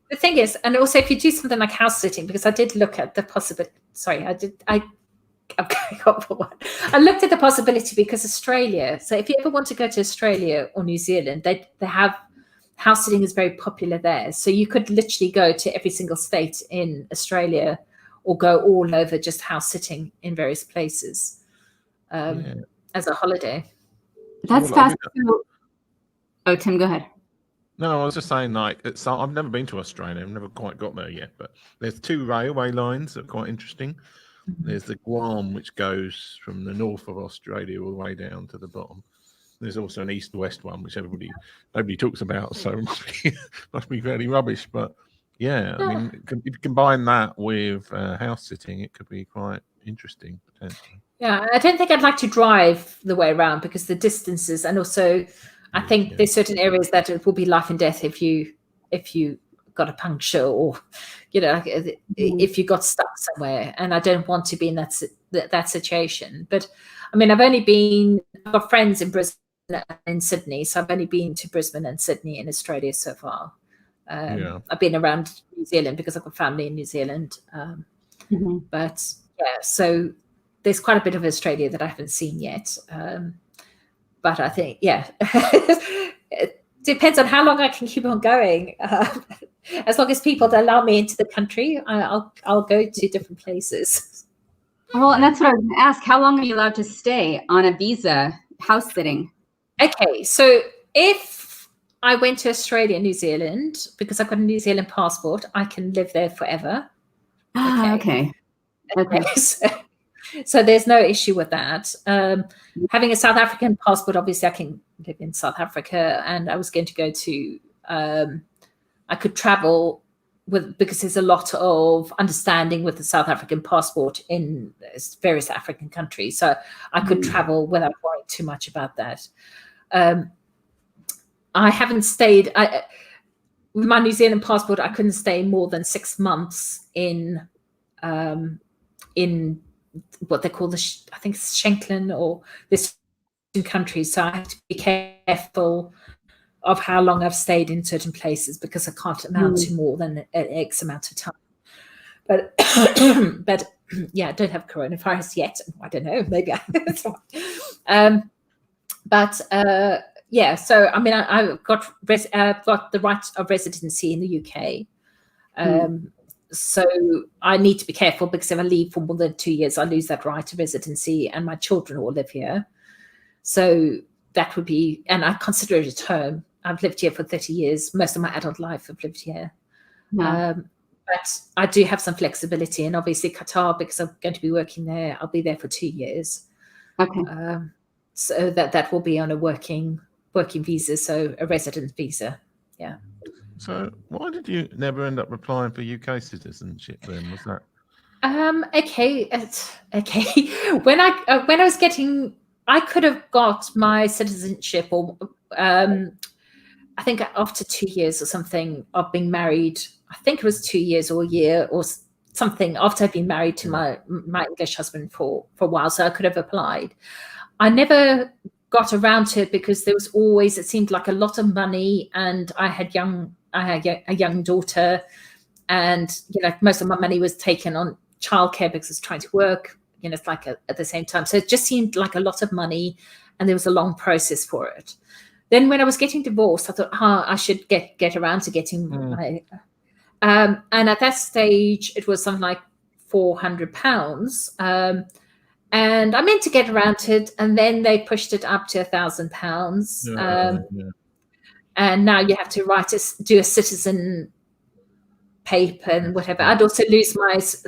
the thing is, and also if you do something like house sitting, because I did look at the possibility. Sorry, I'm going off for one. I looked at the possibility because Australia. So if you ever want to go to Australia or New Zealand, they have house sitting is very popular there. So you could literally go to every single state in Australia, or go all over just house sitting in various places as a holiday. That's fascinating. Oh, Tim, go ahead. No, I was just saying, like, I've never been to Australia. I've never quite got there yet, but there's 2 railway lines that are quite interesting. There's the Guam, which goes from the north of Australia all the way down to the bottom. There's also an east-west one, which nobody talks about, so must be fairly rubbish, but yeah, I mean, if you combine that with house sitting, it could be quite interesting potentially. Yeah, I don't think I'd like to drive the way around because the distances, and also I think there's certain areas that it will be life and death if you got a puncture or if you got stuck somewhere, and I don't want to be in that situation. But I mean, I've got friends in Brisbane and Sydney, so I've only been to Brisbane and Sydney in Australia so far. I've been around New Zealand because I've got family in New Zealand. But yeah, so there's quite a bit of Australia that I haven't seen yet. But I think, it depends on how long I can keep on going. As long as people allow me into the country, I'll go to different places. Well, and that's what I was going to ask. How long are you allowed to stay on a visa house sitting? Okay, so if I went to Australia, New Zealand, because I've got a New Zealand passport, I can live there forever. Okay. So there's no issue with that. Having a South African passport, obviously I can live in South Africa, and I was going to go to, I could travel because there's a lot of understanding with the South African passport in various African countries. So I could travel without worrying too much about that. I haven't stayed with my New Zealand passport. I couldn't stay more than 6 months in what they call I think it's Shanklin or this countries, so I have to be careful of how long I've stayed in certain places because I can't amount to more than an X amount of time. But but yeah, I don't have coronavirus yet. I don't know, maybe but yeah, so I mean, I've got the right of residency in the UK. So I need to be careful because if I leave for more than 2 years, I lose that right of residency, and my children all live here. So that would be, and I consider it at home. I've lived here for 30 years. Most of my adult life I've lived here. But I do have some flexibility, and obviously Qatar, because I'm going to be working there, I'll be there for 2 years. Okay. So that will be on a working visa, so a resident visa. Yeah. So why did you never end up applying for UK citizenship then? Was that? Okay. When I was getting, I could have got my citizenship, or I think after 2 years or something of being married. I think it was 2 years or a year or something after I'd been married to my English husband for a while. So I could have applied. I never got around to it because there was always, it seemed like a lot of money, and I had a young daughter, and most of my money was taken on childcare because I was trying to work. It's like at the same time. So it just seemed like a lot of money, and there was a long process for it. Then when I was getting divorced, I thought, I should get around to getting my. And at that stage, it was something like £400. And I meant to get around to it, and then they pushed it up to £1,000. And now you have to do a citizen paper and whatever. I'd also lose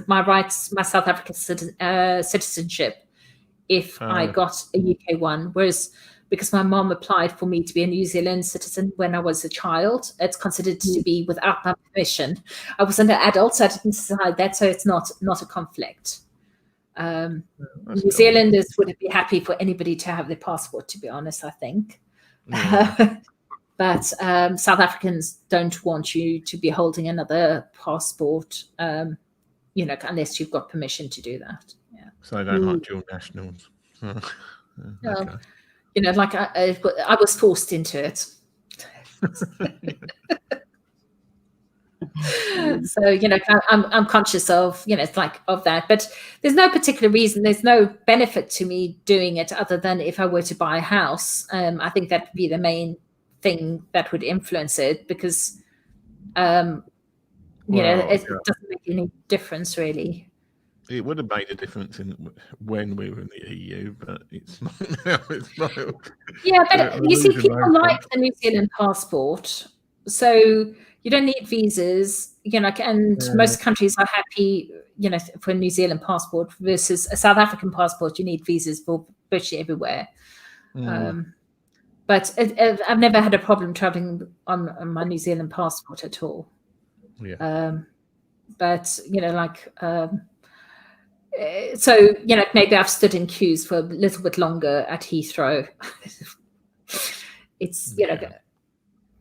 my rights, my South African citizenship if I got a UK one. Whereas because my mom applied for me to be a New Zealand citizen when I was a child, it's considered to be without my permission. I was an adult, so I didn't decide that, so it's not a conflict. New Zealanders wouldn't be happy for anybody to have their passport, to be honest, I think. But South Africans don't want you to be holding another passport, unless you've got permission to do that. Yeah. So they don't like dual nationals. Okay. Like I was forced into it. So I'm conscious of it's like of that, but there's no particular reason, there's no benefit to me doing it other than if I were to buy a house. I think that would be the main thing that would influence it, because it doesn't make any difference really. It would have made a difference when we were in the EU, but it's not now. It's not. Yeah, but you see, people like the New Zealand passport, so you don't need visas, and most countries are happy, for a New Zealand passport versus a South African passport. You need visas for virtually everywhere. But I've never had a problem traveling on my New Zealand passport at all. Yeah. But so maybe I've stood in queues for a little bit longer at Heathrow. It's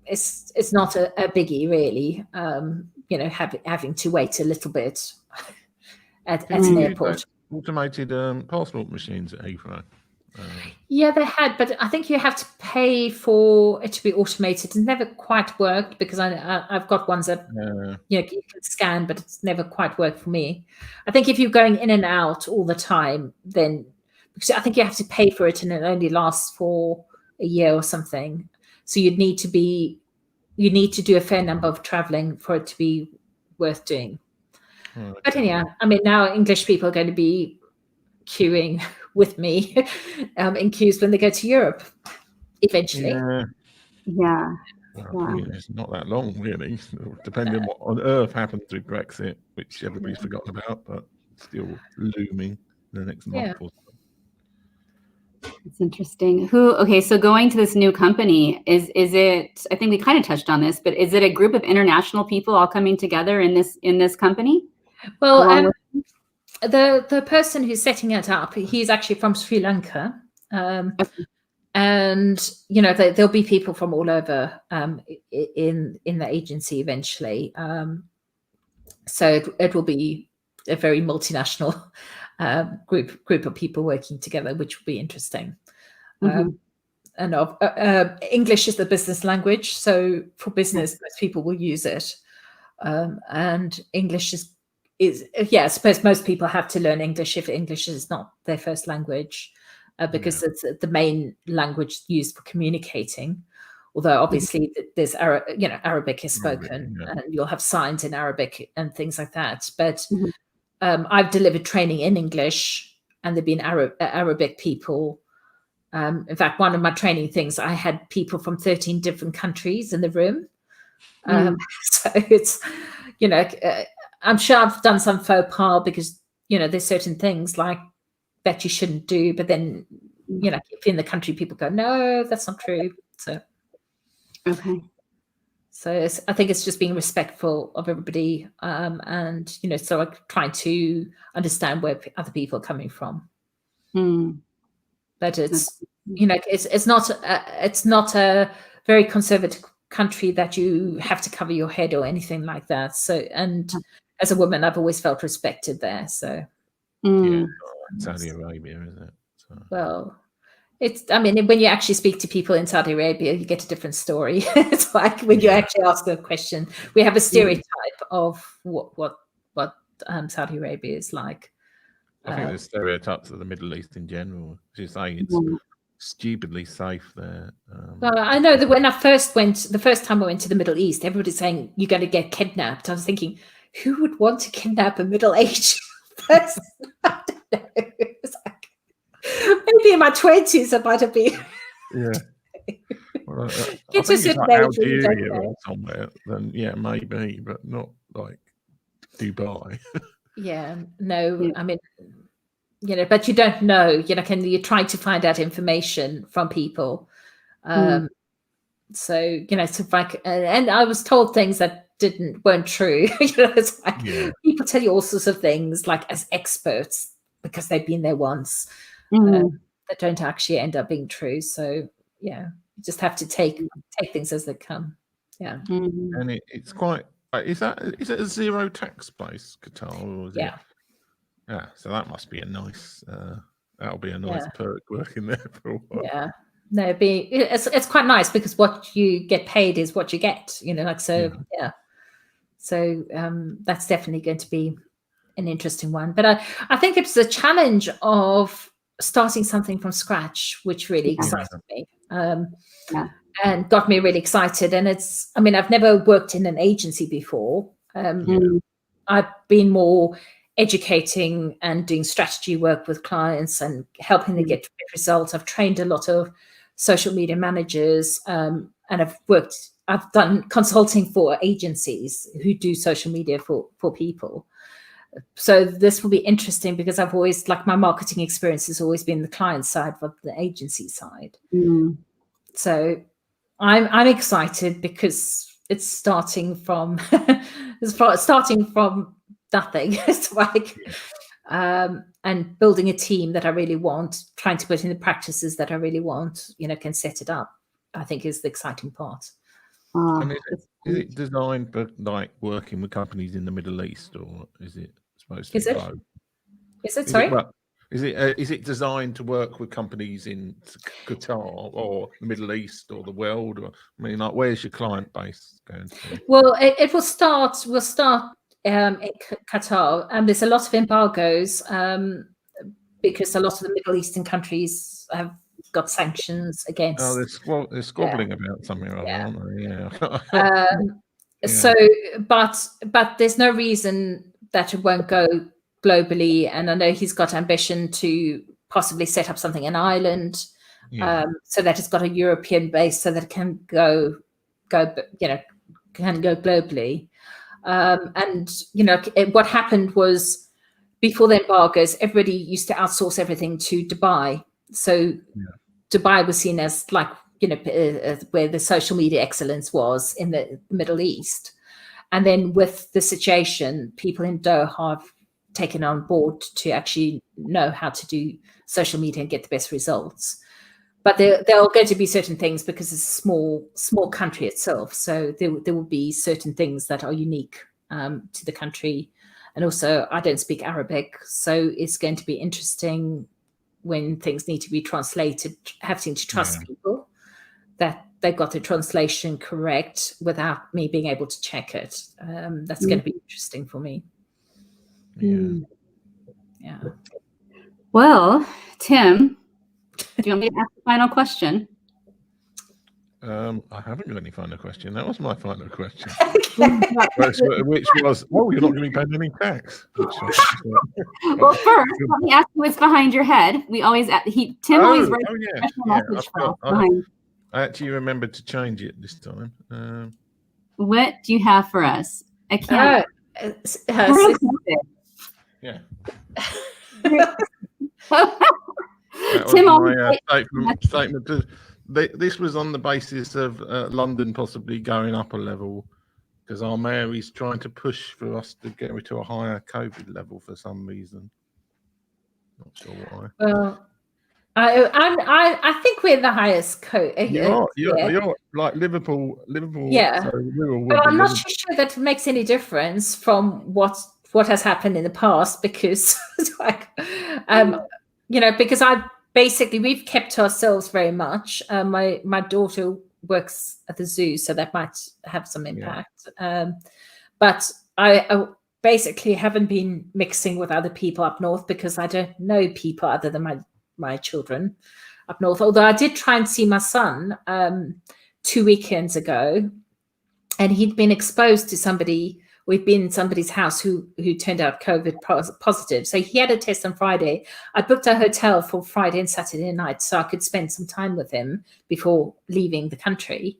it's not a biggie really. Having to wait a little bit at an airport. Automated passport machines at Heathrow. Yeah, they had, but I think you have to pay for it to be automated. It's never quite worked because I've got ones that you can scan, but it's never quite worked for me. I think if you're going in and out all the time, then because I think you have to pay for it and it only lasts for a year or something. So you need to do a fair number of traveling for it to be worth doing. Okay. But anyhow, I mean, now English people are going to be queuing with me in queues when they go to Europe eventually. Yeah. Well, it's not that long, really, depending on what on earth happens with Brexit, which everybody's forgotten about, but still looming in the next month or so. It's interesting. So going to this new company, is it, I think we kind of touched on this, but is it a group of international people all coming together in this company? Well, the person who's setting it up, he's actually from Sri Lanka. And there'll be people from all over in the agency eventually. So it will be a very multinational group of people working together, which will be interesting. And English is the business language, so for business, most people will use it. And English is I suppose most people have to learn English if English is not their first language, because it's the main language used for communicating. Although obviously there's Arabic is spoken, and you'll have signs in Arabic and things like that. But I've delivered training in English, and there've been Arabic people. In fact, one of my training things, I had people from 13 different countries in the room. So it's, I'm sure I've done some faux pas because, there's certain things like that you shouldn't do. But then, if in the country, people go, no, that's not true. So, okay. So I think it's just being respectful of everybody. And, so I'm trying to understand where other people are coming from. But it's, it's not a very conservative country that you have to cover your head or anything like that. So, and as a woman, I've always felt respected there. So, Saudi Arabia, isn't it? So. Well, when you actually speak to people in Saudi Arabia, you get a different story. It's like when you actually ask them a question, we have a stereotype of what Saudi Arabia is like. I think there's stereotypes of the Middle East in general. Just saying it's stupidly safe there. Well, I know that when the first time I went to the Middle East, everybody's saying you're going to get kidnapped. I was thinking, who would want to kidnap a middle-aged person? I don't know. It's like, maybe in my 20s, I might have been. Yeah. Well, I think It's a it's like Algeria or somewhere. Then maybe, but not like Dubai. Yeah, no, I mean, but you don't know, you're trying to find out information from people. So, it's like, and I was told things that weren't true. It's like people tell you all sorts of things, like as experts, because they've been there once, that don't actually end up being true. So, you just have to take things as they come. Yeah. And it's quite. Is it a zero tax place, Qatar? Or is it? Yeah, so that must be a nice. That'll be a nice perk working there for a while. Yeah, no, it's quite nice because what you get paid is what you get. So. So that's definitely going to be an interesting one. But I think it's the challenge of starting something from scratch, which really excited me. And got me really excited. And I've never worked in an agency before. I've been more educating and doing strategy work with clients and helping them get to good results. I've trained a lot of social media managers, and I've done consulting for agencies who do social media for people. So this will be interesting because I've always, like, my marketing experience has always been the client side of the agency side. So I'm excited because it's starting from nothing. It's like and building a team that I really want, trying to put in the practices that I really want, can set it up, I think is the exciting part. And is it designed for like working with companies in the Middle East, or is it supposed to be both? Is it? Sorry? Is it designed to work with companies in Qatar or the Middle East or the world? Or, where's your client base going to be? Well, it will start. We'll start in Qatar, and there's a lot of embargoes because a lot of the Middle Eastern countries have got sanctions against. Oh, they're squabbling about something, aren't they? Yeah. So, but there's no reason that it won't go globally, and I know he's got ambition to possibly set up something in Ireland, so that it's got a European base, so that it can go globally. And what happened was, before the embargoes, everybody used to outsource everything to Dubai. So Dubai was seen as like where the social media excellence was in the Middle East. And then with the situation, people in Doha have taken on board to actually know how to do social media and get the best results. But there are going to be certain things because it's a small country itself. So there will be certain things that are unique to the country. And also, I don't speak Arabic, so it's going to be interesting when things need to be translated, having to trust people that they got the translation correct without me being able to check it. That's going to be interesting for me. Yeah. Well, Tim, do you want me to ask the final question? I haven't got any final question. That was my final question. Okay. Which was, you're not going to be paying any tax. Well, first, let me ask you what's behind your head. We always, Tim always writes a special message for us behind. I actually remembered to change it this time. What do you have for us? I can't. Yeah. Tim, my statement. This was on the basis of London possibly going up a level, because our mayor is trying to push for us to get to a higher COVID level for some reason. Not sure why. Well, I think we're the highest You're like Liverpool. Yeah, so but I'm not sure that makes any difference from what has happened in the past, because because we've kept to ourselves very much. My daughter works at the zoo, so that might have some impact. But I basically haven't been mixing with other people up north, because I don't know people other than my children up north. Although I did try and see my son 2 weekends ago, and he'd been exposed to somebody. We've been in somebody's house who turned out COVID positive. So he had a test on Friday. I booked a hotel for Friday and Saturday night so I could spend some time with him before leaving the country.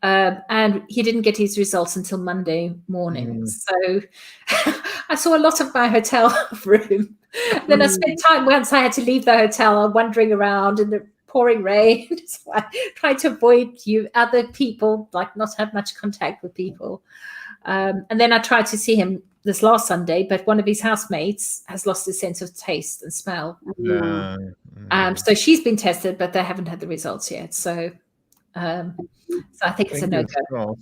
And he didn't get his results until Monday morning. So I saw a lot of my hotel room. Then I spent time, once I had to leave the hotel, wandering around in the pouring rain, so I tried to avoid other people, like not have much contact with people. And then I tried to see him this last Sunday, but one of his housemates has lost his sense of taste and smell. So she's been tested, but they haven't had the results yet. So I think it's a no-go.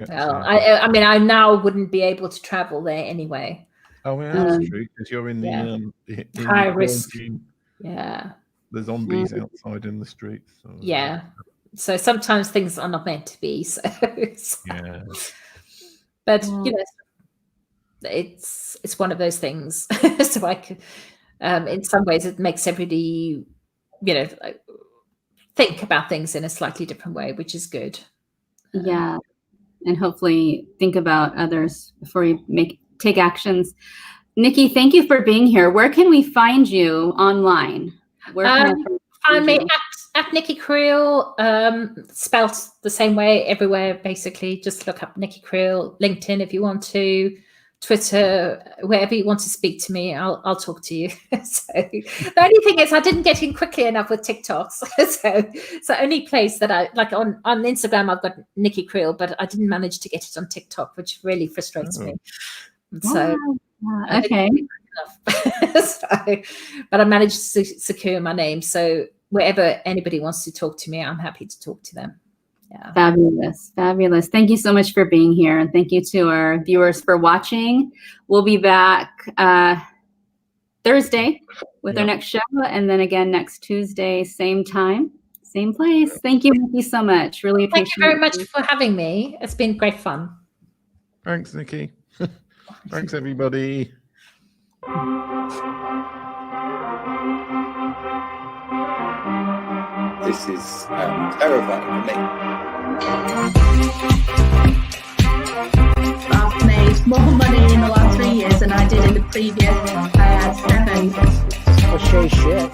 Well, I now wouldn't be able to travel there anyway. Oh, yeah, that's true, because you're in the high risk. The zombies outside in the streets. So. Yeah. So sometimes things are not meant to be. So but it's one of those things. So in some ways it makes everybody think about things in a slightly different way, which is good. Yeah, and hopefully think about others before you take actions. Nicky, thank you for being here. Where can we find you online? Where can find me at Nicky Kriel, spelled the same way everywhere, basically. Just look up Nicky Kriel, LinkedIn if you want to, Twitter, wherever you want to speak to me, I'll talk to you. So the only thing is I didn't get in quickly enough with TikToks. So only place that I like on Instagram, I've got Nicky Kriel, but I didn't manage to get it on TikTok, which really frustrates me. So okay. But I managed to secure my name. So wherever anybody wants to talk to me, I'm happy to talk to them. Yeah. Fabulous. Thank you so much for being here. And thank you to our viewers for watching. We'll be back Thursday with our next show. And then again next Tuesday, same time, same place. Thank you, Nicky, so much. Really appreciate it. Thank you very much for having me. It's been great fun. Thanks, Nicky. Thanks, everybody. This is terrifying for me. I've made more money in the last 3 years than I did in the previous 7. Cliche shit,